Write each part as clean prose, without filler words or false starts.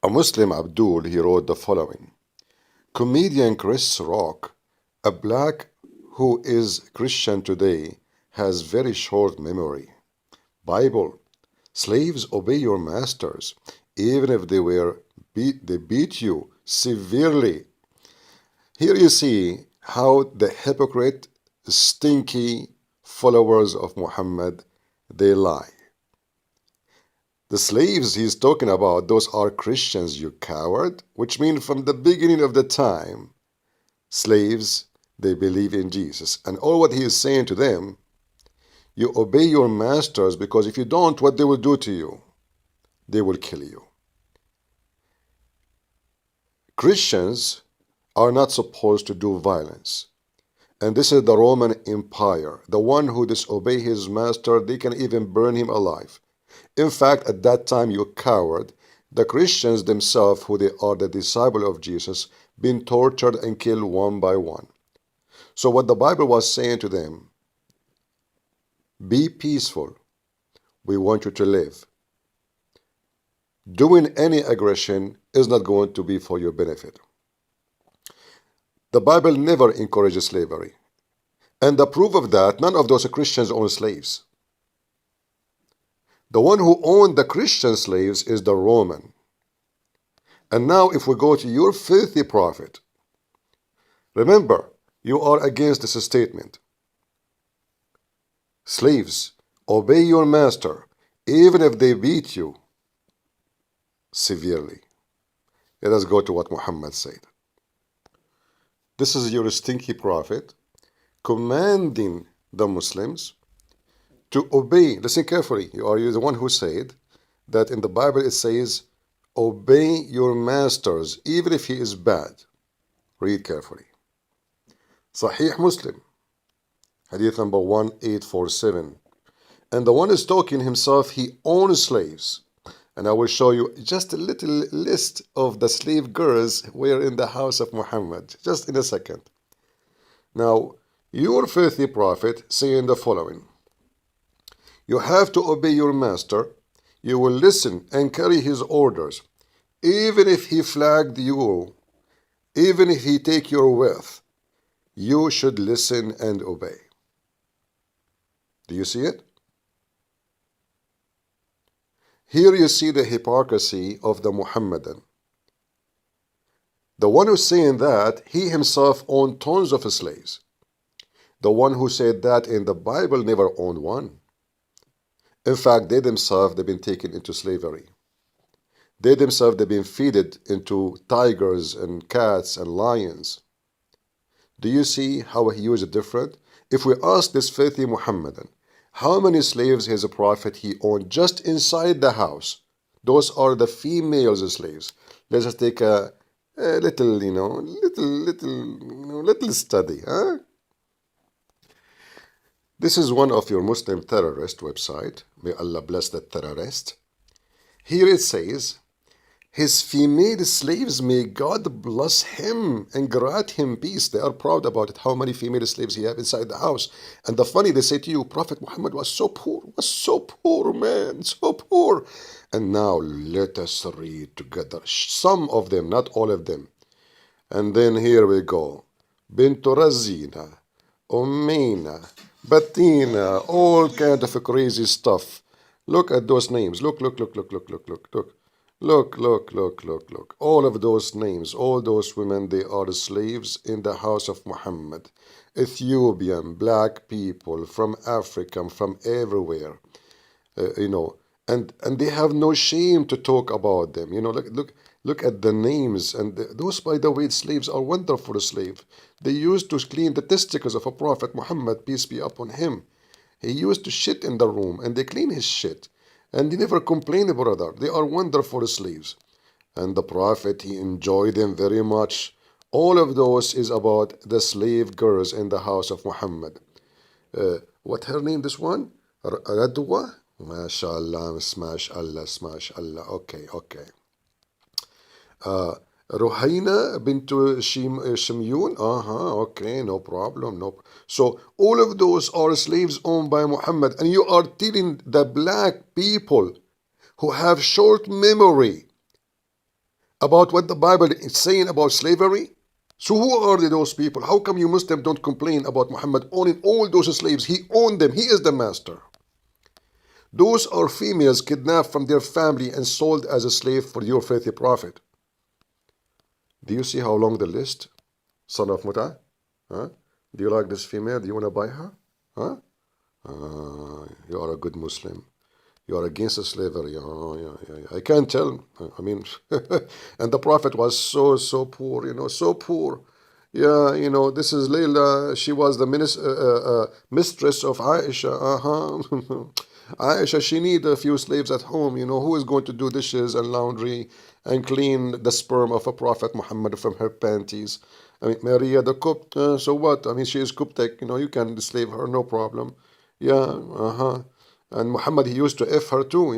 A Muslim, Abdul, he wrote the following. Comedian Chris Rock, a black who is Christian today, has very short memory. Bible, slaves obey your masters, even if they beat you severely. Here you see how the hypocrite, stinky followers of Muhammad, they lie. The slaves he's talking about, those are Christians, you coward, which means from the beginning of the time, slaves, they believe in Jesus. And all what he is saying to them, you obey your masters, because if you don't, what they will do to you? They will kill you. Christians are not supposed to do violence. And this is the Roman Empire. The one who disobey his master, they can even burn him alive. In fact, at that time, you coward, the Christians themselves, who they are the disciple of Jesus, been tortured and killed one by one. So what the Bible was saying to them, be peaceful. We want you to live. Doing any aggression is not going to be for your benefit. The Bible never encourages slavery. And the proof of that, none of those Christians own slaves. The one who owned the Christian slaves is the Roman. And now if we go to your filthy prophet, remember, you are against this statement. Slaves, obey your master, even if they beat you severely. Let us go to what Muhammad said. This is your stinky prophet commanding the Muslims to obey. Listen carefully. You are the one who said that in the Bible it says, obey your masters, even if he is bad. Read carefully. Sahih Muslim, hadith number 1847. And the one is talking himself, he owns slaves. And I will show you just a little list of the slave girls who were in the house of Muhammad, just in a second. Now, your filthy prophet saying the following. You have to obey your master. You will listen and carry his orders. Even if he flagged you, even if he take your wealth, you should listen and obey. Do you see it? Here you see the hypocrisy of the Muhammadan. The one who's saying that, he himself owned tons of slaves. The one who said that in the Bible never owned one. In fact, they themselves, they've been taken into slavery. They themselves, they've been fed into tigers and cats and lions. Do you see how he was different? If we ask this filthy Muhammadan, how many slaves his prophet he owned just inside the house? Those are the female slaves. Let's just take a little, little study, huh? This is one of your Muslim terrorist website. May Allah bless that terrorist. Here it says, his female slaves, may God bless him and grant him peace. They are proud about it, how many female slaves he have inside the house. And the funny, they say to you, Prophet Muhammad was so poor, man, so poor. And now let us read together. Some of them, not all of them. And then here we go. Bintu Razina, Ummina, Batina, all kind of crazy stuff. Look at those names. Look. Look. All of those names, all those women, they are slaves in the house of Muhammad. Ethiopian, black people, from Africa, from everywhere, and they have no shame to talk about them. Look at the names. And those, by the way, slaves are wonderful slaves. They used to clean the testicles of a Prophet Muhammad, peace be upon him. He used to shit in the room, and they clean his shit. And he never complained, brother. They are wonderful slaves. And the Prophet, he enjoyed them very much. All of those is about the slave girls in the house of Muhammad. What her name, this one? Radwa? MashaAllah, smash Allah. Okay. Ruhaina bintu Shimyun. Okay, no problem. So all of those are slaves owned by Muhammad, and you are telling the black people who have short memory about what the Bible is saying about slavery? So who are those people? How come you Muslims don't complain about Muhammad owning all those slaves? He owned them. He is the master. Those are females kidnapped from their family and sold as a slave for your faithful prophet. Do you see how long the list? Son of Muta? Huh? Do you like this female? Do you want to buy her? Huh? You are a good Muslim. You are against slavery. Oh, yeah. I can't tell. I mean, and the Prophet was so poor, so poor. Yeah, this is Layla. She was the mistress of Aisha. Uh-huh. Aisha, she need a few slaves at home. Who is going to do dishes and laundry and clean the sperm of a Prophet Muhammad from her panties? I mean, Maria the cook. So what? I mean, she is Coptic. You can slave her, no problem. Yeah, uh-huh. And Muhammad, he used to F her too.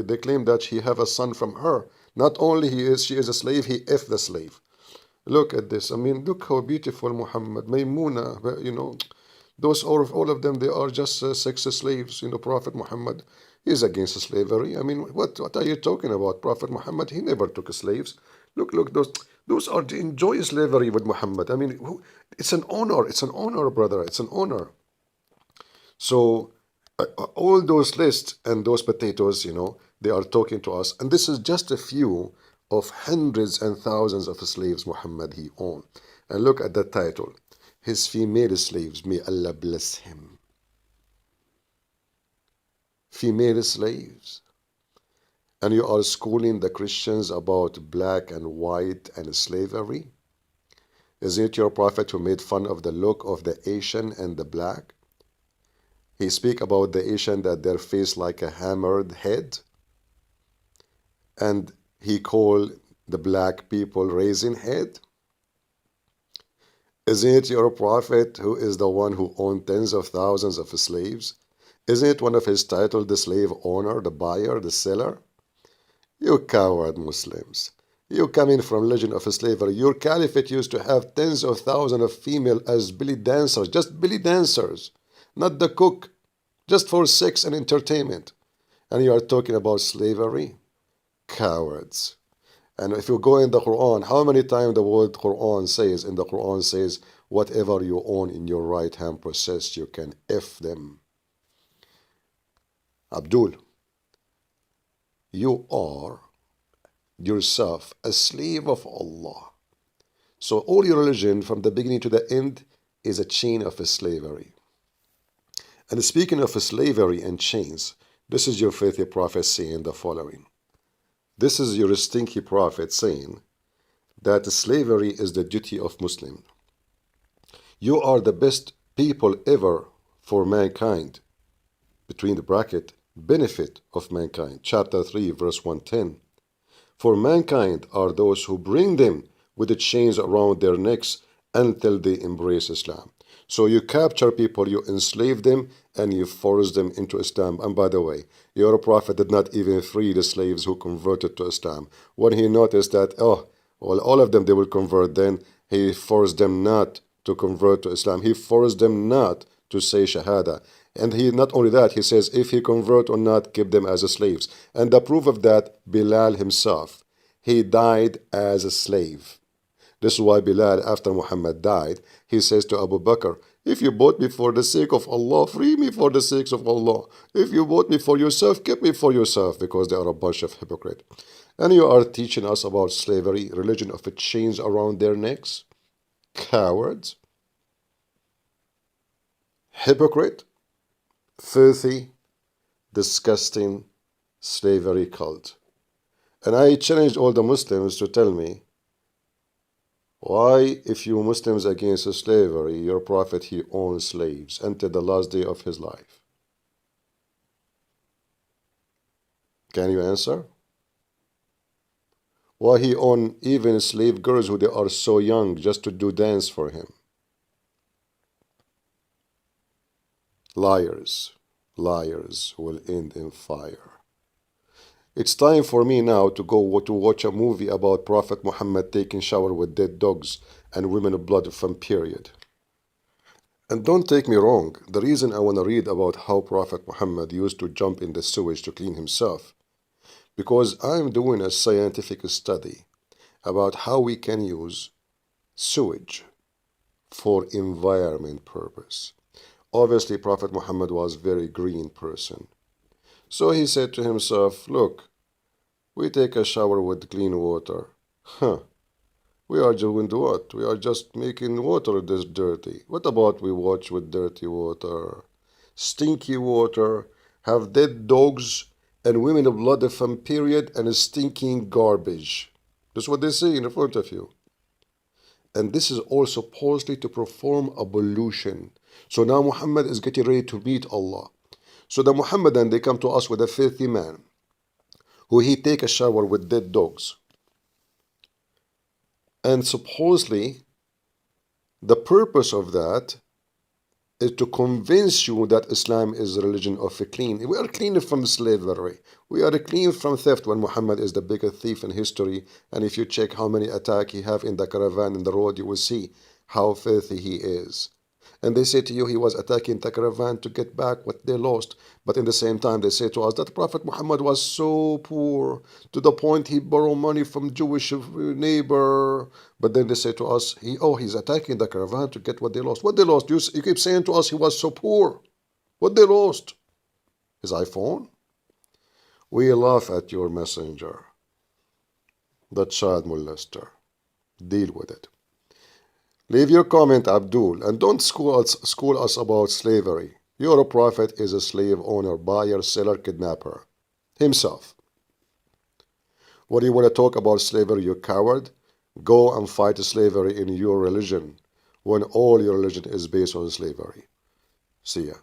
They claim that he have a son from her. Not only she is a slave, he F the slave. Look at this. I mean, look how beautiful Muhammad, Maymuna, those all of them, they are just sex slaves. Prophet Muhammad is against slavery. I mean, what are you talking about? Prophet Muhammad, he never took slaves. Look, those are the enjoy slavery with Muhammad. I mean, it's an honor. It's an honor, brother. It's an honor. So all those lists and those potatoes, they are talking to us. And this is just a few of hundreds and thousands of slaves Muhammad he owned. And look at the title. His female slaves, may Allah bless him. Female slaves. And you are schooling the Christians about black and white and slavery? Is it your prophet who made fun of the look of the Asian and the black? He speak about the Asian that their face like a hammered head. And he called the black people raisin head. Isn't it your prophet who is the one who owned tens of thousands of slaves? Isn't it one of his titles the slave owner, the buyer, the seller? You coward Muslims. You coming from legend of slavery. Your caliphate used to have tens of thousands of female as belly dancers, just belly dancers, not the cook, just for sex and entertainment. And you are talking about slavery? Cowards. And if you go in the Quran, how many times the word Quran says, in the Quran says, whatever you own in your right hand possess, you can F them. Abdul, you are yourself a slave of Allah. So all your religion from the beginning to the end is a chain of slavery. And speaking of slavery and chains, this is your faithful prophet saying the following. This is your stinky prophet saying that slavery is the duty of Muslim. You are the best people ever for mankind. Between the bracket, benefit of mankind. Chapter 3, verse 110. For mankind are those who bring them with the chains around their necks until they embrace Islam. So you capture people, you enslave them, and you force them into Islam. And by the way, your prophet did not even free the slaves who converted to Islam. When he noticed that, all of them, they will convert, then he forced them not to convert to Islam. He forced them not to say Shahada. And he not only that, he says, if he convert or not, keep them as slaves. And the proof of that, Bilal himself, he died as a slave. This is why Bilal, after Muhammad died, he says to Abu Bakr, if you bought me for the sake of Allah, free me for the sake of Allah. If you bought me for yourself, keep me for yourself, because they are a bunch of hypocrites. And you are teaching us about slavery, religion of chains around their necks. Cowards. Hypocrite. Filthy, disgusting slavery cult. And I challenged all the Muslims to tell me, why, if you Muslims against slavery, your prophet, he owned slaves until the last day of his life? Can you answer? Why he owned even slave girls who they are so young just to do dance for him? Liars, liars will end in fire. It's time for me now to go to watch a movie about Prophet Muhammad taking shower with dead dogs and women of blood from period. And don't take me wrong, the reason I want to read about how Prophet Muhammad used to jump in the sewage to clean himself, because I'm doing a scientific study about how we can use sewage for environment purpose. Obviously, Prophet Muhammad was a very green person. So he said to himself, look, we take a shower with clean water. Huh. We are doing what? We are just making water this dirty. What about we wash with dirty water? Stinky water, have dead dogs and women of blood from period and stinking garbage. That's what they say in front of you. And this is all supposedly to perform ablution. So now Muhammad is getting ready to meet Allah. So the Muhammadan, they come to us with a filthy man who he take a shower with dead dogs. And supposedly, the purpose of that is to convince you that Islam is a religion of clean. We are clean from slavery. We are clean from theft when Muhammad is the biggest thief in history. And if you check how many attacks he have in the caravan in the road, you will see how filthy he is. And they say to you he was attacking the caravan to get back what they lost. But in the same time, they say to us that Prophet Muhammad was so poor to the point he borrowed money from Jewish neighbor. But then they say to us, he's attacking the caravan to get what they lost. What they lost? You keep saying to us he was so poor. What they lost? His iPhone? We laugh at your messenger, the child molester. Deal with it. Leave your comment, Abdul, and don't school us about slavery. Your prophet is a slave owner, buyer, seller, kidnapper himself. What do you want to talk about slavery, you coward? Go and fight slavery in your religion when all your religion is based on slavery. See ya.